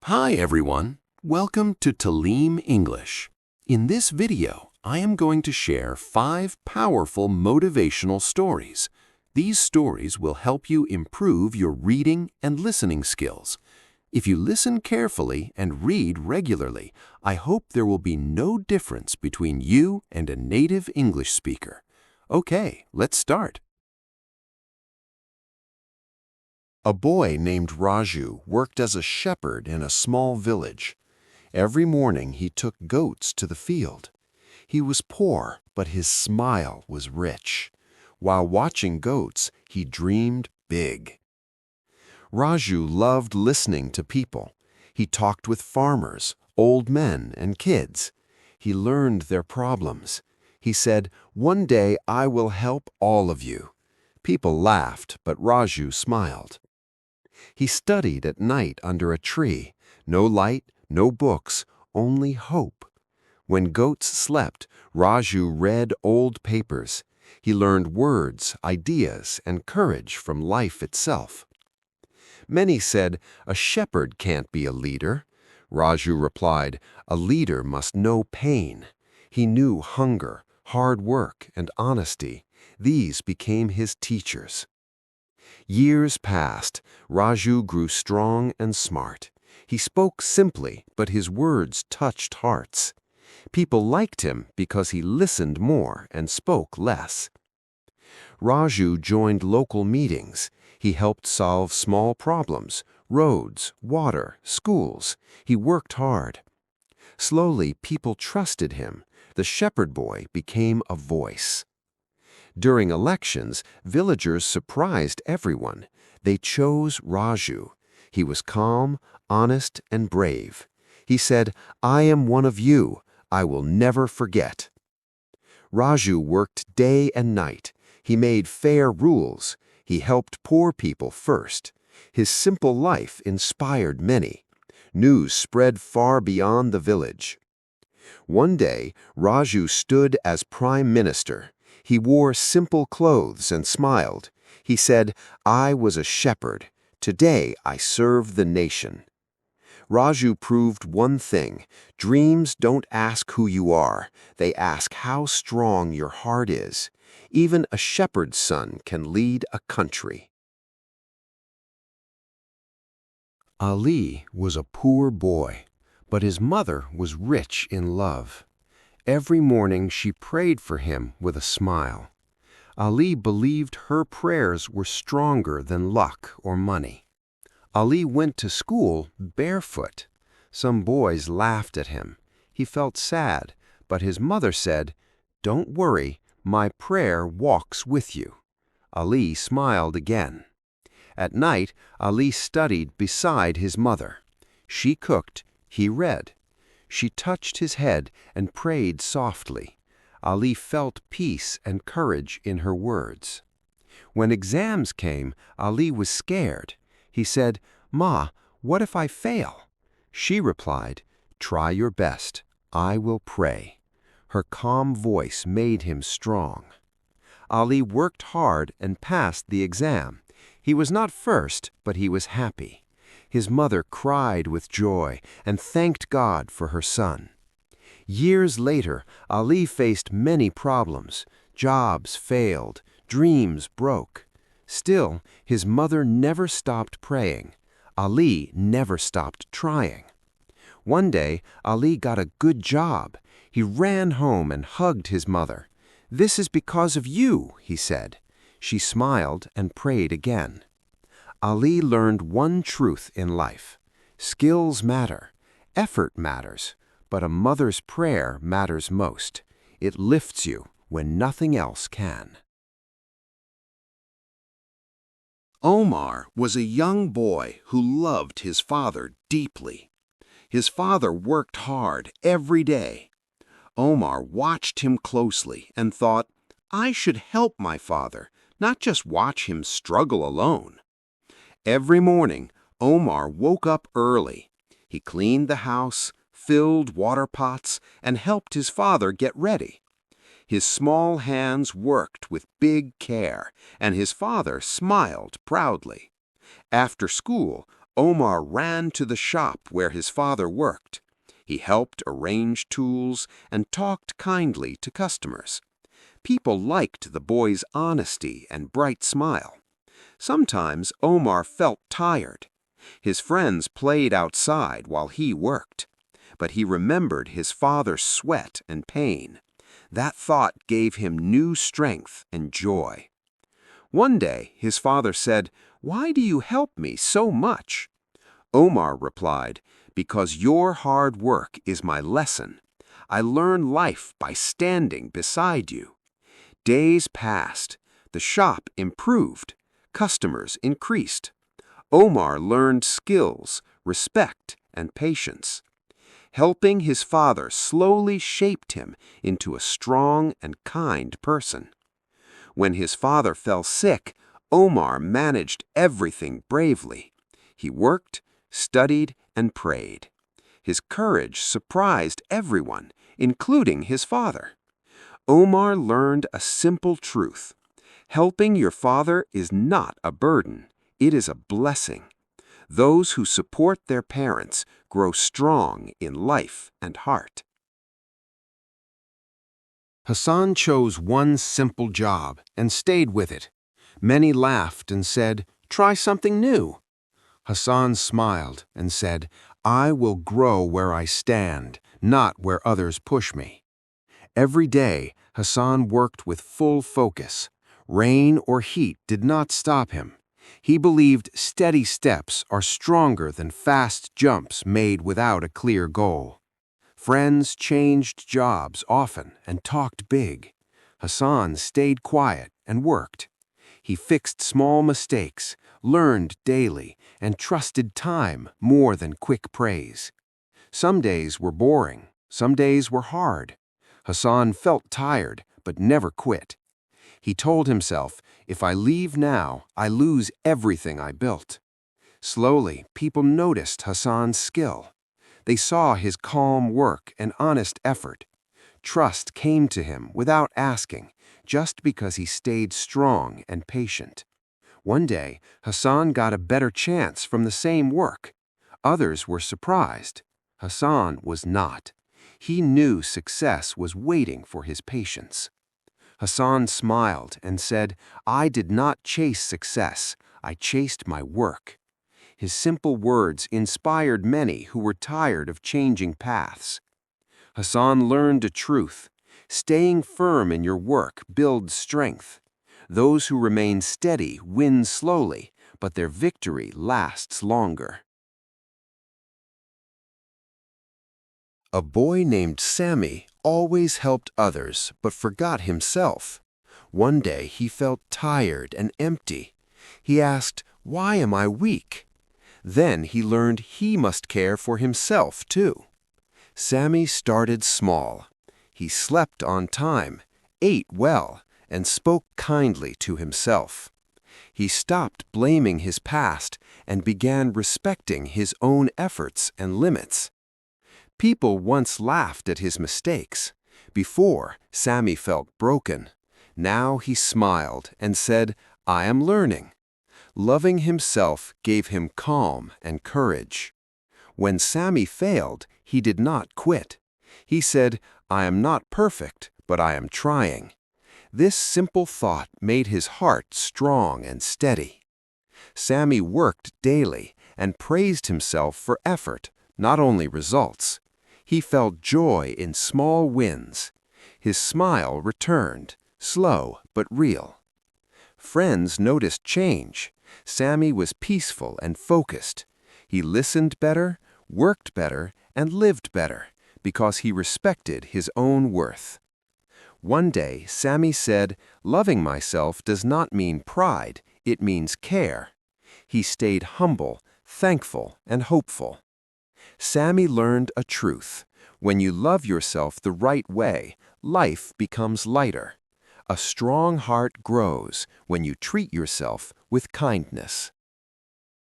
Hi everyone, welcome to Talim English. In this video, I am going to share 5 powerful motivational stories. These stories will help you improve your reading and listening skills. If you listen carefully and read regularly, I hope there will be no difference between you and a native English speaker. Okay, let's start. A boy named Raju worked as a shepherd in a small village. Every morning he took goats to the field. He was poor, but his smile was rich. While watching goats, he dreamed big. Raju loved listening to people. He talked with farmers, old men, and kids. He learned their problems. He said, "One day I will help all of you." People laughed, but Raju smiled. He studied at night under a tree. No light, no books, only hope. When goats slept, Raju read old papers. He learned words, ideas, and courage from life itself. Many said, "A shepherd can't be a leader." Raju replied, "A leader must know pain." He knew hunger, hard work, and honesty. These became his teachers. Years passed. Raju grew strong and smart. He spoke simply, but his words touched hearts. People liked him because he listened more and spoke less. Raju joined local meetings. He helped solve small problems, roads, water, schools. He worked hard. Slowly, people trusted him. The shepherd boy became a voice. During elections, villagers surprised everyone. They chose Raju. He was calm, honest, and brave. He said, "I am one of you. I will never forget." Raju worked day and night. He made fair rules. He helped poor people first. His simple life inspired many. News spread far beyond the village. One day, Raju stood as prime minister. He wore simple clothes and smiled. He said, "I was a shepherd. Today I serve the nation." Raju proved one thing: dreams don't ask who you are. They ask how strong your heart is. Even a shepherd's son can lead a country. Ali was a poor boy, but his mother was rich in love. Every morning she prayed for him with a smile. Ali believed her prayers were stronger than luck or money. Ali went to school barefoot. Some boys laughed at him. He felt sad, but his mother said, "Don't worry, my prayer walks with you." Ali smiled again. At night, Ali studied beside his mother. She cooked, he read. She touched his head and prayed softly. Ali felt peace and courage in her words. When exams came, Ali was scared. He said, "Ma, what if I fail?" She replied, "Try your best. I will pray." Her calm voice made him strong. Ali worked hard and passed the exam. He was not first, but he was happy. His mother cried with joy and thanked God for her son. Years later, Ali faced many problems. Jobs failed, dreams broke. Still, his mother never stopped praying. Ali never stopped trying. One day, Ali got a good job. He ran home and hugged his mother. "This is because of you," he said. She smiled and prayed again. Ali learned one truth in life: skills matter, effort matters, but a mother's prayer matters most. It lifts you when nothing else can. Omar was a young boy who loved his father deeply. His father worked hard every day. Omar watched him closely and thought, "I should help my father, not just watch him struggle alone." Every morning, Omar woke up early. He cleaned the house, filled water pots, and helped his father get ready. His small hands worked with big care, and his father smiled proudly. After school, Omar ran to the shop where his father worked. He helped arrange tools and talked kindly to customers. People liked the boy's honesty and bright smile. Sometimes Omar felt tired. His friends played outside while he worked. But he remembered his father's sweat and pain. That thought gave him new strength and joy. One day, his father said, "Why do you help me so much?" Omar replied, "Because your hard work is my lesson. I learn life by standing beside you." Days passed. The shop improved. Customers increased. Omar learned skills, respect, and patience. Helping his father slowly shaped him into a strong and kind person. When his father fell sick, Omar managed everything bravely. He worked, studied, and prayed. His courage surprised everyone, including his father. Omar learned a simple truth. Helping your father is not a burden, it is a blessing. Those who support their parents grow strong in life and heart. Hassan chose one simple job and stayed with it. Many laughed and said, "Try something new." Hassan smiled and said, "I will grow where I stand, not where others push me." Every day, Hassan worked with full focus. Rain or heat did not stop him. He believed steady steps are stronger than fast jumps made without a clear goal. Friends changed jobs often and talked big. Hassan stayed quiet and worked. He fixed small mistakes, learned daily, and trusted time more than quick praise. Some days were boring, some days were hard. Hassan felt tired, but never quit. He told himself, "If I leave now, I lose everything I built." Slowly, people noticed Hassan's skill. They saw his calm work and honest effort. Trust came to him without asking, just because he stayed strong and patient. One day, Hassan got a better chance from the same work. Others were surprised. Hassan was not. He knew success was waiting for his patience. Hassan smiled and said, "I did not chase success, I chased my work." His simple words inspired many who were tired of changing paths. Hassan learned a truth. Staying firm in your work builds strength. Those who remain steady win slowly, but their victory lasts longer. A boy named Sammy always helped others but forgot himself. One day he felt tired and empty. He asked, "Why am I weak?" Then he learned he must care for himself too. Sammy started small. He slept on time, ate well, and spoke kindly to himself. He stopped blaming his past and began respecting his own efforts and limits. People once laughed at his mistakes. Before, Sammy felt broken. Now he smiled and said, "I am learning." Loving himself gave him calm and courage. When Sammy failed, he did not quit. He said, "I am not perfect, but I am trying." This simple thought made his heart strong and steady. Sammy worked daily and praised himself for effort, not only results. He felt joy in small wins. His smile returned, slow but real. Friends noticed change. Sammy was peaceful and focused. He listened better, worked better, and lived better because he respected his own worth. One day, Sammy said, "Loving myself does not mean pride, it means care." He stayed humble, thankful, and hopeful. Sammy learned a truth. When you love yourself the right way, life becomes lighter. A strong heart grows when you treat yourself with kindness.